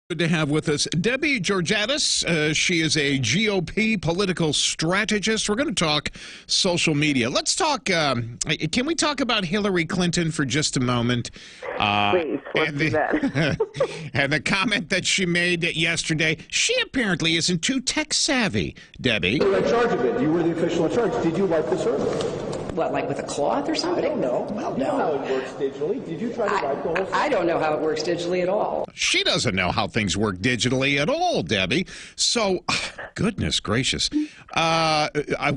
Good to have with us Debbie Georgatos. She is a GOP political strategist. We're going to talk social media. Let's talk. Can we talk about Hillary Clinton for just a moment? Please, let's do that. And the comment that she made yesterday. She apparently isn't too tech savvy, Debbie. You were in charge of it. You were the official in charge. Did you wipe the server? What, like with a cloth or something? I don't know. Well, you no. know how it works digitally. Did you try to wipe the whole server? I don't know how it works digitally at all. She doesn't know how things work digitally at all, Debbie. So, goodness gracious.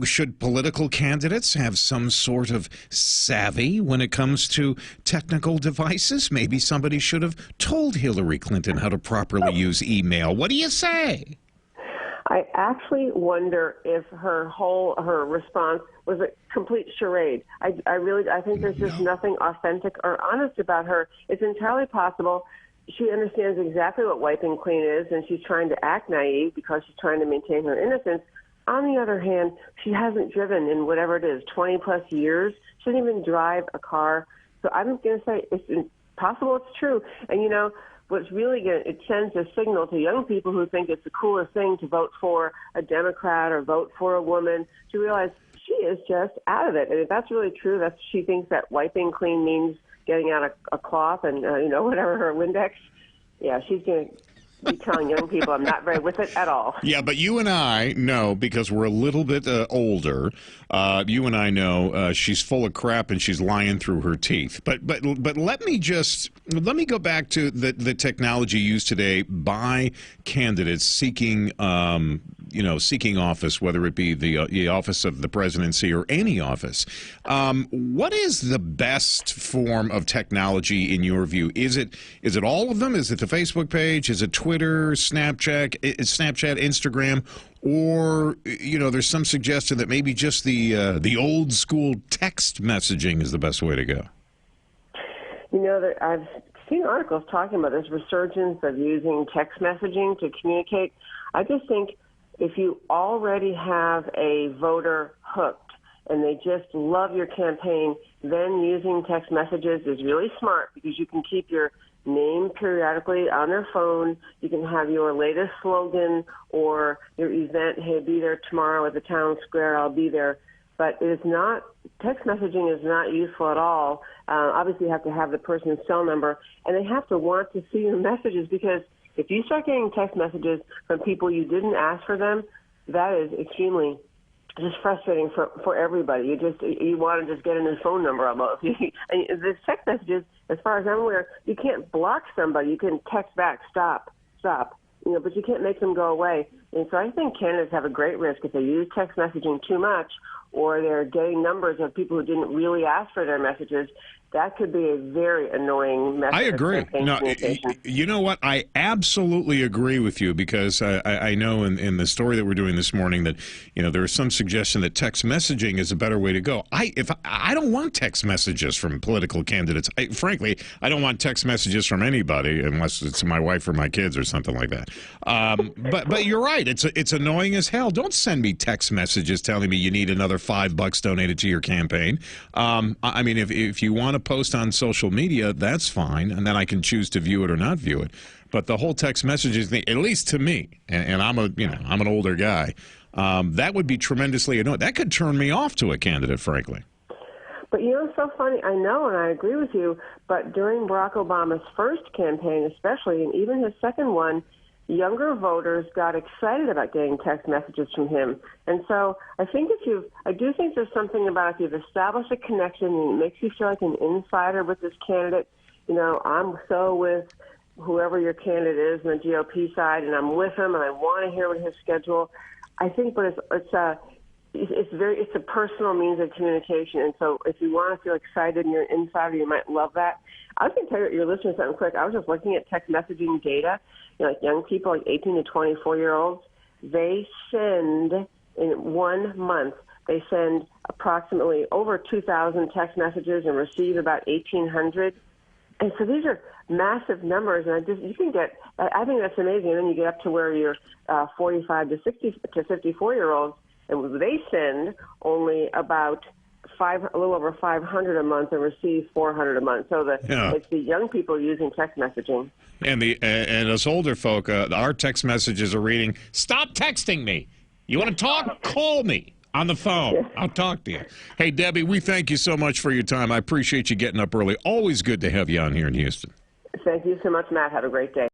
Should political candidates have some sort of savvy when it comes to technical devices? Maybe somebody should have told Hillary Clinton how to properly use email. What do you say? I actually wonder if her response was a complete charade. I think there's just nothing authentic or honest about her. It's entirely possible she understands exactly what wiping clean is, and she's trying to act naive because she's trying to maintain her innocence. On the other hand, she hasn't driven in whatever it is, 20-plus years. She didn't even drive a car. So I'm going to say it's possible it's true. And, you know, what's really good, it sends a signal to young people who think it's the coolest thing to vote for a Democrat or vote for a woman to realize she is just out of it. And if that's really true, she thinks that wiping clean means getting out a cloth and, whatever, her Windex. Yeah, she's going to be telling young people I'm not very with it at all. Yeah, but you and I know, because we're a little bit older, you and I know she's full of crap and she's lying through her teeth. But let me go back to the technology used today by candidates seeking seeking office, whether it be the office of the presidency or any office. What is the best form of technology in your view? Is it all of them? Is it the Facebook page? Is it Twitter, Snapchat, Instagram? Or, there's some suggestion that maybe just the old school text messaging is the best way to go? I've seen articles talking about this resurgence of using text messaging to communicate. I just think if you already have a voter hooked and they just love your campaign, then using text messages is really smart because you can keep your name periodically on their phone. You can have your latest slogan or your event, hey, be there tomorrow at the town square, I'll be there. But text messaging is not useful at all. Obviously, you have to have the person's cell number, and they have to want to see your messages because if you start getting text messages from people you didn't ask for them, that is extremely just frustrating for everybody. You want to just get a new phone number almost. And the text messages, as far as I'm aware, you can't block somebody. You can text back, stop, but you can't make them go away. And so I think candidates have a great risk if they use text messaging too much or they're getting numbers of people who didn't really ask for their messages. That could be a very annoying message. I agree. No, you know what? I absolutely agree with you because I know in the story that we're doing this morning that there is some suggestion that text messaging is a better way to go. I don't want text messages from political candidates. Frankly, I don't want text messages from anybody unless it's my wife or my kids or something like that. But you're right. It's annoying as hell. Don't send me text messages telling me you need another $5 donated to your campaign. I mean, if you want to post on social media, that's fine, and then I can choose to view it or not view it. But the whole text messages thing, at least to me, and I'm an older guy, that would be tremendously annoying. That could turn me off to a candidate, frankly. But it's so funny. I know, and I agree with you. But during Barack Obama's first campaign, especially, and even his second one, younger voters got excited about getting text messages from him. And so I do think there's something about if you've established a connection and it makes you feel like an insider with this candidate, I'm so with whoever your candidate is on the GOP side, and I'm with him, and I want to hear what his schedule. I think, but it's a personal means of communication. And so if you want to feel excited and you're an insider, you might love that. I was going to tell your listeners something quick. I was just looking at text messaging data. Like young people, like 18 to 24-year-olds, they send in 1 month, they send approximately over 2,000 text messages and receive about 1,800. And so these are massive numbers, and I think that's amazing. And then you get up to where you're 45 to 54-year-olds, and they send only about a little over $500 a month and receive $400 a month. So it's the young people using text messaging. And us older folk, our text messages are reading, "Stop texting me. You want to talk? Call me on the phone. Yeah. I'll talk to you." Hey, Debbie, we thank you so much for your time. I appreciate you getting up early. Always good to have you on here in Houston. Thank you so much, Matt. Have a great day.